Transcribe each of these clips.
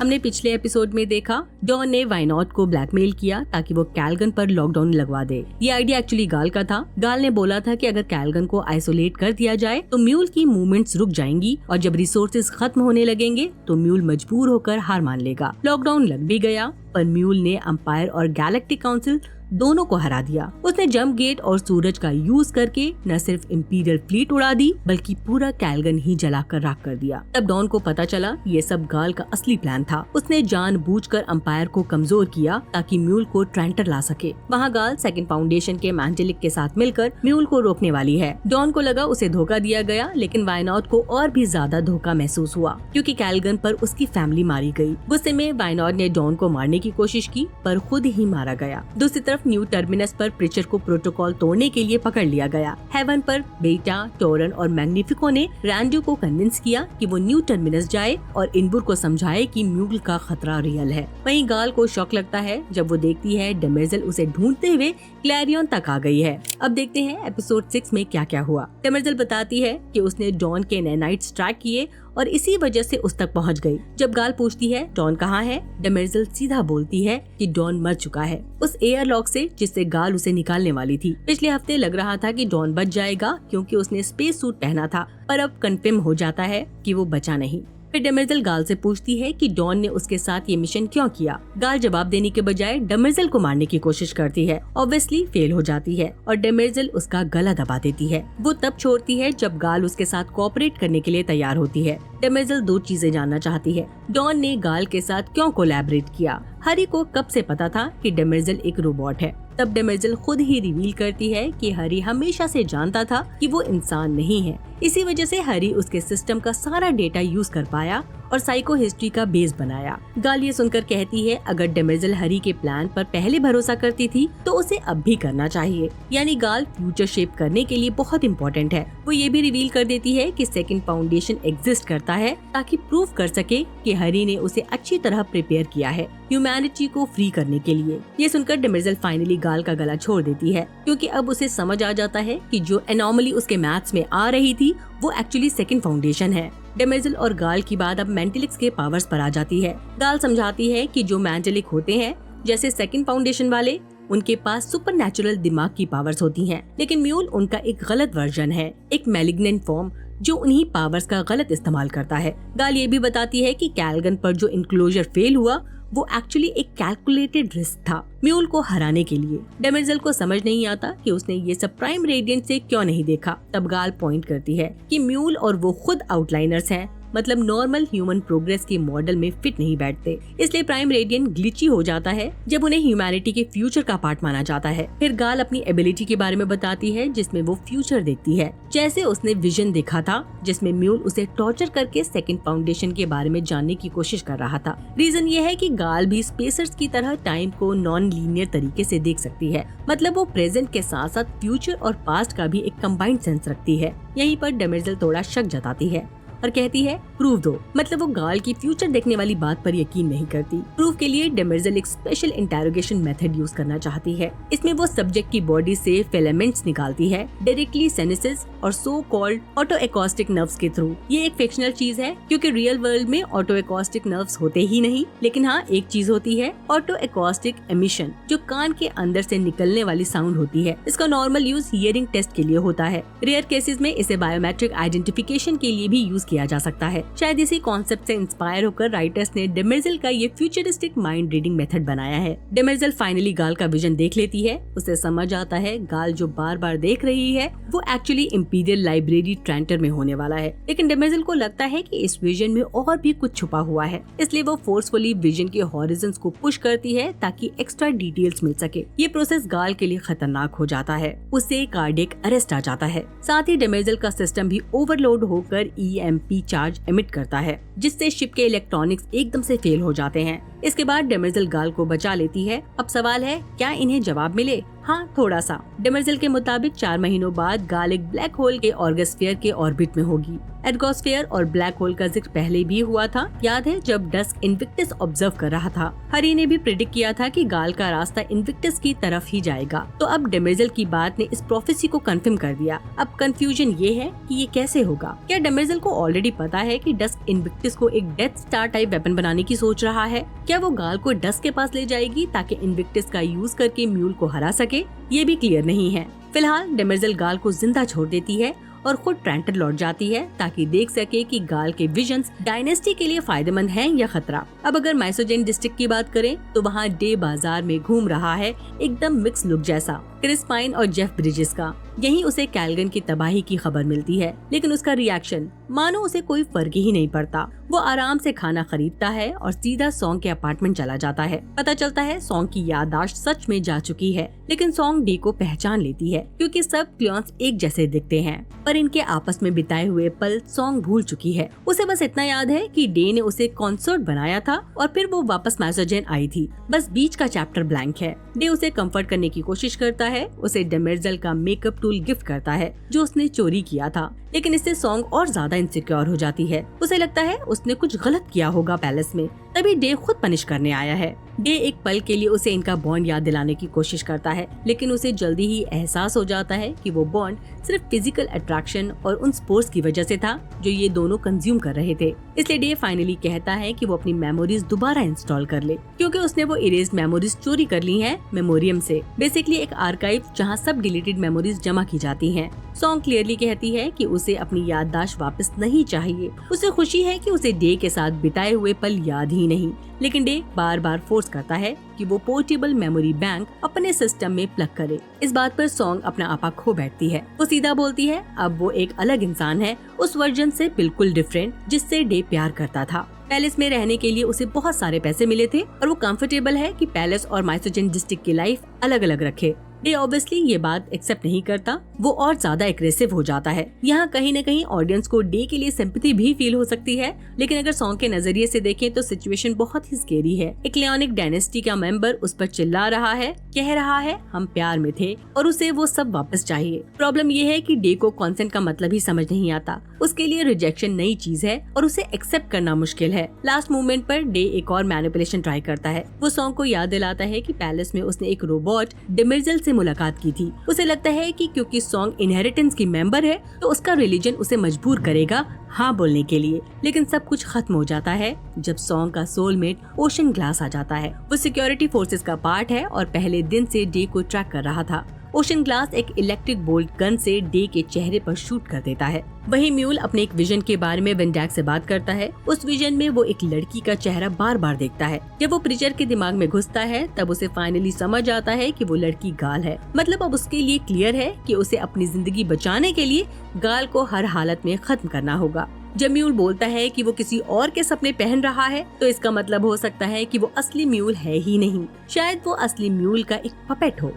हमने पिछले एपिसोड में देखा डॉन ने वाइनॉट को ब्लैकमेल किया ताकि वो कैल्गन पर लॉकडाउन लगवा दे। ये आइडिया एक्चुअली गाल का था। गाल ने बोला था कि अगर कैल्गन को आइसोलेट कर दिया जाए तो म्यूल की मूवमेंट्स रुक जाएंगी और जब रिसोर्सेज खत्म होने लगेंगे तो म्यूल मजबूर होकर हार मान लेगा। लॉकडाउन लग भी गया पर म्यूल ने अंपायर और गैलेक्टिक काउंसिल दोनों को हरा दिया। उसने जंप गेट और सूरज का यूज करके न सिर्फ इंपीरियल फ्लीट उड़ा दी बल्कि पूरा कैल्गन ही जलाकर राख कर दिया। तब डॉन को पता चला ये सब गाल का असली प्लान था। उसने जानबूझकर अंपायर को कमजोर किया ताकि म्यूल को ट्रेंटर ला सके। वहाँ गाल सेकंड फाउंडेशन के मैंटेलिक के साथ मिलकर म्यूल को रोकने वाली है। डॉन को लगा उसे धोखा दिया गया, लेकिन वाइनॉट को और भी ज्यादा धोखा महसूस हुआ क्योंकि कैल्गन पर उसकी फैमिली मारी गई। गुस्से में वाइनॉट ने डॉन को मारने की कोशिश की पर खुद ही मारा गया। दूसरी तरफ न्यू टर्मिनस पर प्रीचर को प्रोटोकॉल तोड़ने के लिए पकड़ लिया गया। हेवन पर बेटा, टोरन और मैग्निफिको ने रैंडो को कन्विंस किया कि वो न्यू टर्मिनस जाए और इनबुर को समझाए कि म्यूल का खतरा रियल है। वहीं गाल को शॉक लगता है जब वो देखती है डेमेर्जेल उसे ढूंढते हुए क्लैरियन तक आ गई है। अब देखते हैं एपिसोड 6 में क्या क्या हुआ। डेमेर्जेल बताती है कि उसने डॉन के नैनाइट्स ट्रैक किए और इसी वजह से उस तक पहुंच गई। जब गाल पूछती है डॉन कहाँ है, डेमेर्जेल सीधा बोलती है कि डॉन मर चुका है उस एयरलॉक से जिससे गाल उसे निकालने वाली थी। पिछले हफ्ते लग रहा था कि डॉन बच जाएगा क्योंकि उसने स्पेस सूट पहना था, पर अब कंफर्म हो जाता है कि वो बचा नहीं। फिर डेमेर्जेल गाल से पूछती है कि डॉन ने उसके साथ ये मिशन क्यों किया। गाल जवाब देने के बजाय डेमेर्जेल को मारने की कोशिश करती है। ऑब्वियसली फेल हो जाती है और डेमेर्जेल उसका गला दबा देती है। वो तब छोड़ती है जब गाल उसके साथ कोऑपरेट करने के लिए तैयार होती है। डेमेर्जेल 2 चीजें जानना चाहती है। डॉन ने गाल के साथ क्यों कोलैबोरेट किया। हरी को कब से पता था कि डेमेर्जेल एक रोबोट है। तब डेमेर्जेल खुद ही रिवील करती है कि हरी हमेशा से जानता था कि वो इंसान नहीं है। इसी वजह से हरी उसके सिस्टम का सारा डेटा यूज कर पाया और साइको हिस्ट्री का बेस बनाया। गाल ये सुनकर कहती है अगर डेमेर्जेल हरी के प्लान पर पहले भरोसा करती थी तो उसे अब भी करना चाहिए। यानी गाल फ्यूचर शेप करने के लिए बहुत इम्पोर्टेंट है। वो ये भी रिवील कर देती है कि सेकंड फाउंडेशन एग्जिस्ट करता है ताकि प्रूव कर सके कि हरी ने उसे अच्छी तरह प्रिपेयर किया है ह्यूमैनिटी को फ्री करने के लिए। ये सुनकर डेमेर्जेल फाइनली गाल का गला छोड़ देती है क्योंकि अब उसे समझ आ जाता है कि जो एनॉमली उसके मैथ्स में आ रही थी वो एक्चुअली सेकंड फाउंडेशन है। डेमेर्जेल और गाल की बात अब मैंटेलिक्स के पावर्स पर आ जाती है। गाल समझाती है कि जो मैंटेलिक होते हैं जैसे सेकंड फाउंडेशन वाले, उनके पास सुपरनैचुरल दिमाग की पावर्स होती हैं, लेकिन म्यूल उनका एक गलत वर्जन है, एक मैलिग्नेंट फॉर्म जो उन्हीं पावर्स का गलत इस्तेमाल करता है। गाल ये भी बताती है कि कैल्गन पर जो इनक्लोजर फेल हुआ वो एक्चुअली एक कैलकुलेटेड रिस्क था म्यूल को हराने के लिए। डेमेर्जेल को समझ नहीं आता कि उसने ये सब प्राइम रेडियंट से क्यों नहीं देखा। तब गाल पॉइंट करती है कि म्यूल और वो खुद आउटलाइनर्स हैं, मतलब नॉर्मल ह्यूमन प्रोग्रेस के मॉडल में फिट नहीं बैठते। इसलिए प्राइम रेडियंट ग्लिची हो जाता है जब उन्हें ह्यूमैनिटी के फ्यूचर का पार्ट माना जाता है। फिर गाल अपनी एबिलिटी के बारे में बताती है जिसमें वो फ्यूचर देखती है। जैसे उसने विजन देखा था जिसमें म्यूल उसे टॉर्चर करके सेकंड फाउंडेशन के बारे में जानने की कोशिश कर रहा था। रीजन ये है कि गाल भी स्पेसर्स की तरह टाइम को नॉन लीनियर तरीके से देख सकती है, मतलब वो प्रेजेंट के साथ साथ फ्यूचर और पास्ट का भी एक कंबाइंड सेंस रखती है। यहीं पर डेमेर्जेल थोड़ा शक जताती है और कहती है प्रूफ दो, मतलब वो गाल की फ्यूचर देखने वाली बात पर यकीन नहीं करती। प्रूफ के लिए डेमेर्जेल एक स्पेशल इंटेरोगेशन मेथड यूज करना चाहती है। इसमें वो सब्जेक्ट की बॉडी से फिलामेंट्स निकालती है डायरेक्टली सेनेसिस और so called auto acoustic nerves के थ्रू। ये एक फिक्शनल चीज है क्योंकि रियल वर्ल्ड में ऑटो एकॉस्टिक नर्व्स होते ही नहीं, लेकिन हाँ एक चीज होती है ऑटो एकॉस्टिक एमिशन, जो कान के अंदर से निकलने वाली साउंड होती है। इसका नॉर्मल यूज हियरिंग टेस्ट के लिए होता है। रेयर केसेस में इसे बायोमेट्रिक आइडेंटिफिकेशन के लिए भी यूज किया जा सकता है। शायद इसी कॉन्सेप्ट से इंस्पायर होकर राइटर्स ने डेमेर्जेल का ये फ्यूचरिस्टिक माइंड रीडिंग मेथड बनाया है। डेमेर्जेल फाइनली गाल का विजन देख लेती है। उसे समझ आता है गाल जो बार बार देख रही है वो एक्चुअली इंपीरियल लाइब्रेरी ट्रेंटर में होने वाला है, लेकिन डेमेर्जेल को लगता है कि इस विजन में और भी कुछ छुपा हुआ है। इसलिए वो फोर्सफुली विजन के हॉरिजन्स को पुश करती है ताकि एक्स्ट्रा डिटेल्स मिल सके। ये प्रोसेस गाल के लिए खतरनाक हो जाता है। उसे कार्डियक अरेस्ट आ जाता है। साथ ही डेमेर्जेल का सिस्टम भी ओवरलोड होकर EMP चार्ज एमिट करता है, जिससे शिप के इलेक्ट्रॉनिक्स एकदम से फेल हो जाते हैं। इसके बाद डेमेर्जेल गाल को बचा लेती है। अब सवाल है क्या इन्हें जवाब मिले। हाँ, थोड़ा सा। डेमर्जेल के मुताबिक 4 महीनों बाद गाल एक ब्लैक होल के ऑर्गोस्फीयर के ऑर्बिट में होगी। एर्गोस्फीयर और ब्लैक होल का जिक्र पहले भी हुआ था, याद है जब डस्क इन्विक्टस ऑब्जर्व कर रहा था। हरी ने भी प्रेडिक्ट किया था कि गाल का रास्ता इन्विक्टस की तरफ ही जाएगा। तो अब डेमर्जेल की बात ने इस प्रोफेसी को कंफर्म कर दिया। अब कंफ्यूजन ये है कि ये कैसे होगा। क्या डेमर्जेल को ऑलरेडी पता है कि डस्क इन्विक्टस को एक डेथ स्टार टाइप वेपन बनाने की सोच रहा है? क्या वो गाल को डस्क के पास ले जाएगी ताकि इन्विक्टस का यूज करके म्यूल को हरा सके? ये भी क्लियर नहीं है। फिलहाल डेमर्जेल गाल को जिंदा छोड़ देती है और खुद ट्रेंटन लौट जाती है ताकि देख सके कि गाल के विजन्स डायनेस्टी के लिए फायदेमंद हैं या खतरा। अब अगर माइसोजेन डिस्ट्रिक्ट की बात करें तो वहाँ डे बाजार में घूम रहा है एकदम मिक्स लुक जैसा, क्रिस पाइन और जेफ ब्रिजेस का। यहीं उसे कैलगन की तबाही की खबर मिलती है, लेकिन उसका रिएक्शन मानो उसे कोई फर्क ही नहीं पड़ता। वो आराम से खाना खरीदता है और सीधा सॉन्ग के अपार्टमेंट चला जाता है। पता चलता है सॉन्ग की याददाश्त सच में जा चुकी है, लेकिन सॉन्ग डे को पहचान लेती है क्योंकि सब क्लोन्स एक जैसे दिखते हैं। पर इनके आपस में बिताए हुए पल सॉन्ग भूल चुकी है। उसे बस इतना याद है कि डे ने उसे कॉन्सर्ट बनाया था और फिर वो वापस माइसोजेन आई थी। बस बीच का चैप्टर ब्लैंक है। डे उसे कंफर्ट करने की कोशिश करता है, उसे डेमर्जेल का मेकअप टूल गिफ्ट करता है जो उसने चोरी किया था, लेकिन इससे सॉन्ग और ज्यादा इनसिक्योर हो जाती है। उसे लगता है उसने कुछ गलत किया होगा पैलेस में, तभी डे खुद पनिश करने आया है। डे एक पल के लिए उसे इनका बॉन्ड याद दिलाने की कोशिश करता है, लेकिन उसे जल्दी ही एहसास हो जाता है कि वो बॉन्ड सिर्फ फिजिकल अट्रैक्शन और उन स्पोर्ट्स की वजह से था जो ये दोनों कंज्यूम कर रहे थे। इसलिए डे फाइनली कहता है कि वो अपनी मेमोरीज दोबारा इंस्टॉल कर ले, क्योंकि उसने वो इरेज्ड मेमोरीज चोरी कर ली हैं मेमोरियम से। बेसिकली एक आर्काइव जहां सब डिलीटेड मेमोरीज जमा की जाती हैं। सॉन्ग क्लियरली कहती है कि उसे अपनी याददाश्त वापस नहीं चाहिए। उसे खुशी है कि उसे डे के साथ बिताए हुए पल याद ही नहीं, लेकिन डे बार बार फोर्स करता है कि वो पोर्टेबल मेमोरी बैंक अपने सिस्टम में प्लग करे। इस बात पर सॉन्ग अपना आपा खो बैठती है। वो सीधा बोलती है अब वो एक अलग इंसान है, उस वर्जन से बिल्कुल डिफरेंट जिससे डे प्यार करता था। पैलेस में रहने के लिए उसे बहुत सारे पैसे मिले थे और वो कंफर्टेबल है कि पैलेस और माइसोजेन डिस्ट्रिक्ट की लाइफ अलग अलग रखे। डे ऑब्वियसली ये बात एक्सेप्ट नहीं करता, वो और ज्यादा एग्रेसिव हो जाता है। यहाँ कहीं न कहीं ऑडियंस को डे के लिए सिंपैथी भी फील हो सकती है, लेकिन अगर सॉन्ग के नजरिए से देखें तो सिचुएशन बहुत ही स्केरी है। एक लियोनिक डायनेस्टी का मेंबर उस पर चिल्ला रहा है, कह रहा है हम प्यार में थे और उसे वो सब वापस चाहिए। प्रॉब्लम ये है कि डे को कॉन्सेंट का मतलब ही समझ नहीं आता। उसके लिए रिजेक्शन नई चीज है और उसे एक्सेप्ट करना मुश्किल है। लास्ट मोमेंट पर डे एक और मैनिपुलेशन ट्राई करता है। वो सॉन्ग को याद दिलाता है कि पैलेस में उसने एक रोबोट डेमर्जेल से मुलाकात की थी। उसे लगता है कि क्योंकि सॉन्ग इनहेरिटेंस की मेंबर है तो उसका रिलीजन उसे मजबूर करेगा हाँ बोलने के लिए, लेकिन सब कुछ खत्म हो जाता है जब सॉन्ग का सोलमेट ओशन ग्लास आ जाता है। वो सिक्योरिटी फोर्सेस का पार्ट है और पहले दिन से डे को ट्रैक कर रहा था। ओशन ग्लास एक इलेक्ट्रिक बोल्ट गन से डे के चेहरे पर शूट कर देता है। वहीं म्यूल अपने एक विजन के बारे में वेंडैक से बात करता है। उस विजन में वो एक लड़की का चेहरा बार बार देखता है। जब वो प्रीचर के दिमाग में घुसता है तब उसे फाइनली समझ आता है कि वो लड़की गाल है। मतलब अब उसके लिए क्लियर है कि उसे अपनी जिंदगी बचाने के लिए गाल को हर हालत में खत्म करना होगा। जब म्यूल बोलता है कि वो किसी और के सपने पहन रहा है तो इसका मतलब हो सकता है कि वो असली म्यूल है ही नहीं, शायद वो असली म्यूल का एक पपेट हो।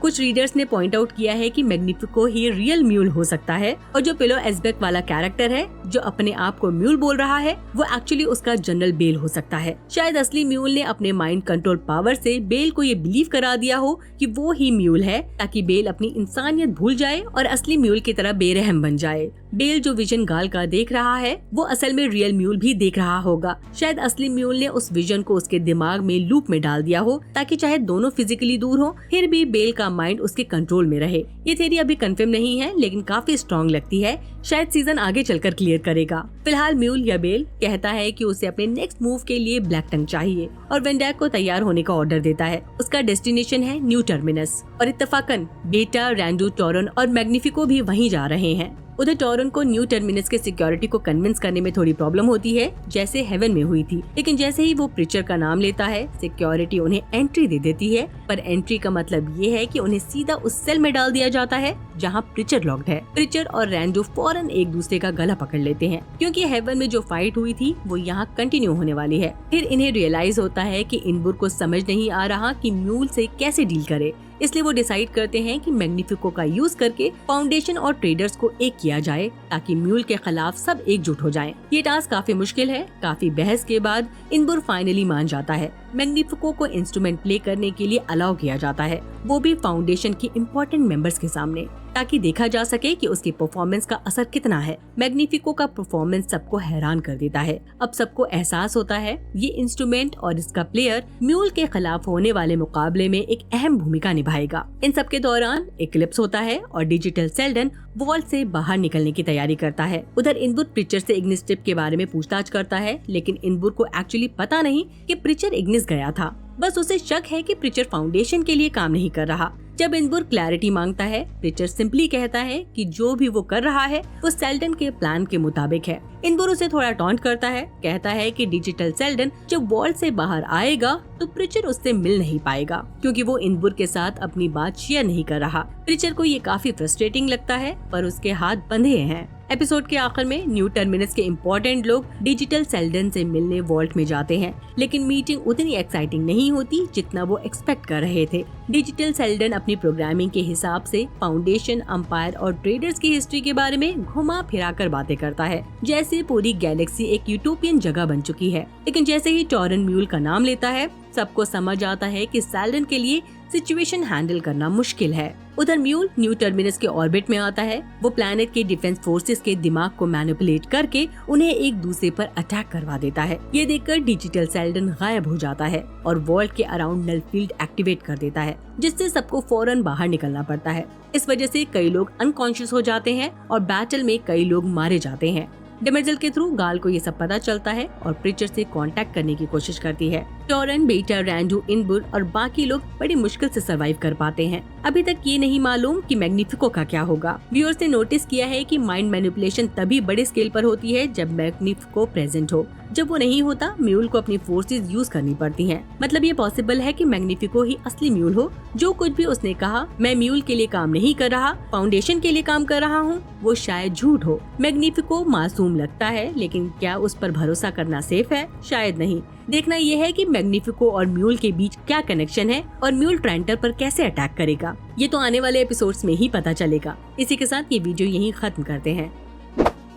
कुछ रीडर्स ने पॉइंट आउट किया है कि मैग्निफिको ही रियल म्यूल हो सकता है और जो पिलो एस्बेक वाला कैरेक्टर है जो अपने आप को म्यूल बोल रहा है वो एक्चुअली उसका जनरल बेल हो सकता है। शायद असली म्यूल ने अपने माइंड कंट्रोल पावर से बेल को ये बिलीव करा दिया हो कि वो ही म्यूल है, ताकि बेल अपनी इंसानियत भूल जाए और असली म्यूल की तरह बेरहम बन जाए। बेल जो विजन गाल का देख रहा है वो असल में रियल म्यूल भी देख रहा होगा। शायद असली म्यूल ने उस विजन को उसके दिमाग में लूप में डाल दिया हो ताकि चाहे दोनों फिजिकली दूर हो फिर भी बेल का माइंड उसके कंट्रोल में रहे। ये थ्योरी अभी कंफर्म नहीं है लेकिन काफी स्ट्रॉन्ग लगती है। शायद सीजन आगे चलकर क्लियर करेगा। फिलहाल म्यूल या बेल कहता है कि उसे अपने नेक्स्ट मूव के लिए ब्लैक टंग चाहिए और वेंडैक को तैयार होने का ऑर्डर देता है। उसका डेस्टिनेशन है न्यू टर्मिनस और इत्तेफाकन बेटा, रैंडो, टॉरन और मैग्निफिको भी वहीं जा रहे हैं। उधर टॉरन को न्यू टर्मिनस के सिक्योरिटी को कन्विंस करने में थोड़ी प्रॉब्लम होती है, जैसे हेवन में हुई थी, लेकिन जैसे ही वो प्रीचर का नाम लेता है सिक्योरिटी उन्हें एंट्री दे देती है। पर एंट्री का मतलब ये है कि उन्हें सीधा उस सेल में डाल दिया जाता है जहाँ प्रीचर लॉक्ड है। प्रीचर और रैंडो फौरन एक दूसरे का गला पकड़ लेते हैं क्योंकि हेवन में जो फाइट हुई थी वो यहाँ कंटिन्यू होने वाली है। फिर इन्हें रियलाइज होता है कि इनबुर को समझ नहीं आ रहा कि म्यूल से कैसे डील करे, इसलिए वो डिसाइड करते हैं कि मैग्निफिको का यूज करके फाउंडेशन और ट्रेडर्स को एक किया जाए ताकि म्यूल के खिलाफ सब एकजुट हो जाएं। ये टास्क काफी मुश्किल है। काफी बहस के बाद इनबुर फाइनली मान जाता है। मैग्निफिको को इंस्ट्रूमेंट प्ले करने के लिए अलाउ किया जाता है, वो भी फाउंडेशन के इम्पोर्टेंट मेंबर्स के सामने, ताकि देखा जा सके कि उसकी परफॉर्मेंस का असर कितना है। मैग्निफिको का परफॉर्मेंस सबको हैरान कर देता है। अब सबको एहसास होता है ये इंस्ट्रूमेंट और इसका प्लेयर म्यूल के खिलाफ होने वाले मुकाबले में एक अहम भूमिका निभाएगा। इन सब के दौरान इक्लिप्स होता है और डिजिटल सेल्डन वॉल्ट से बाहर निकलने की तैयारी करता है। उधर इनबुर प्रीचर से इग्निस टिप के बारे में पूछताछ करता है, लेकिन इनबुर को एक्चुअली पता नहीं कि प्रीचर इग्निस गया था। बस उसे शक है कि प्रीचर फाउंडेशन के लिए काम नहीं कर रहा। जब इनबुर क्लैरिटी मांगता है, प्रीचर सिंपली कहता है कि जो भी वो कर रहा है वो सेल्डन के प्लान के मुताबिक है। इनबुर उसे थोड़ा टॉन्ट करता है, कहता है कि डिजिटल सेल्डन जब वॉल्ट से बाहर आएगा तो प्रीचर उससे मिल नहीं पाएगा, क्योंकि वो इनबुर के साथ अपनी बात शेयर नहीं कर रहा। प्रीचर को ये काफी फ्रस्ट्रेटिंग लगता है, पर उसके हाथ बंधे हैं। एपिसोड के आखिर में न्यू टर्मिनस के इम्पोर्टेंट लोग डिजिटल सेल्डन से मिलने वॉल्ट में जाते हैं, लेकिन मीटिंग उतनी एक्साइटिंग नहीं होती जितना वो एक्सपेक्ट कर रहे थे। डिजिटल सेल्डन अपनी प्रोग्रामिंग के हिसाब से फाउंडेशन, अंपायर और ट्रेडर्स की हिस्ट्री के बारे में घुमा फिरा कर बातें करता है, जैसे पूरी गैलेक्सी एक यूटोपियन जगह बन चुकी है। लेकिन जैसे ही टॉरन म्यूल का नाम लेता है, सबको समझ आता है कि सेल्डन के लिए सिचुएशन हैंडल करना मुश्किल है। उधर म्यूल न्यू टर्मिनस के ऑर्बिट में आता है। वो प्लैनेट के डिफेंस फोर्सेस के दिमाग को मैनिपुलेट करके उन्हें एक दूसरे पर अटैक करवा देता है। ये देखकर डिजिटल सेल्डन गायब हो जाता है और वॉल्ट के अराउंड नल फील्ड एक्टिवेट कर देता है, जिससे सबको फौरन बाहर निकलना पड़ता है। इस वजह से कई लोग अनकॉन्शियस हो जाते हैं और बैटल में कई लोग मारे जाते हैं। डेमेर्जेल के थ्रू गाल को ये सब पता चलता है और प्रीचर से कांटेक्ट करने की कोशिश करती है। टॉरन, बेटा, रैंडू, इनबुर और बाकी लोग बड़ी मुश्किल से सरवाइव कर पाते हैं। अभी तक ये नहीं मालूम कि मैग्निफिको का क्या होगा। व्यूअर्स ने नोटिस किया है कि माइंड मैनिपुलेशन तभी बड़े स्केल पर होती है जब मैग्निफिको प्रेजेंट हो। जब वो नहीं होता, म्यूल को अपनी फोर्सेस यूज करनी पड़ती हैं। मतलब ये पॉसिबल है कि मैग्निफिको ही असली म्यूल हो। जो कुछ भी उसने कहा, मैं म्यूल के लिए काम नहीं कर रहा, फाउंडेशन के लिए काम कर रहा हूँ, वो शायद झूठ हो। मैग्निफिको मासूम लगता है, लेकिन क्या उस पर भरोसा करना सेफ है? शायद नहीं। देखना यह है कि मैग्निफिको और म्यूल के बीच क्या कनेक्शन है और म्यूल ट्रेंटर पर कैसे अटैक करेगा। ये तो आने वाले एपिसोड्स में ही पता चलेगा। इसी के साथ ये वीडियो यहीं खत्म करते हैं।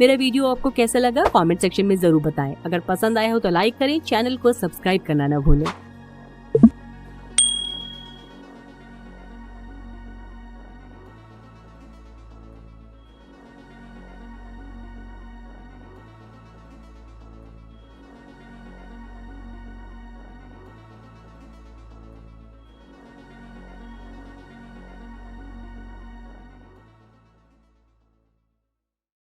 मेरा वीडियो आपको कैसा लगा कमेंट सेक्शन में जरूर बताएं। अगर पसंद आया हो तो लाइक करें, चैनल को सब्सक्राइब करना न भूलें।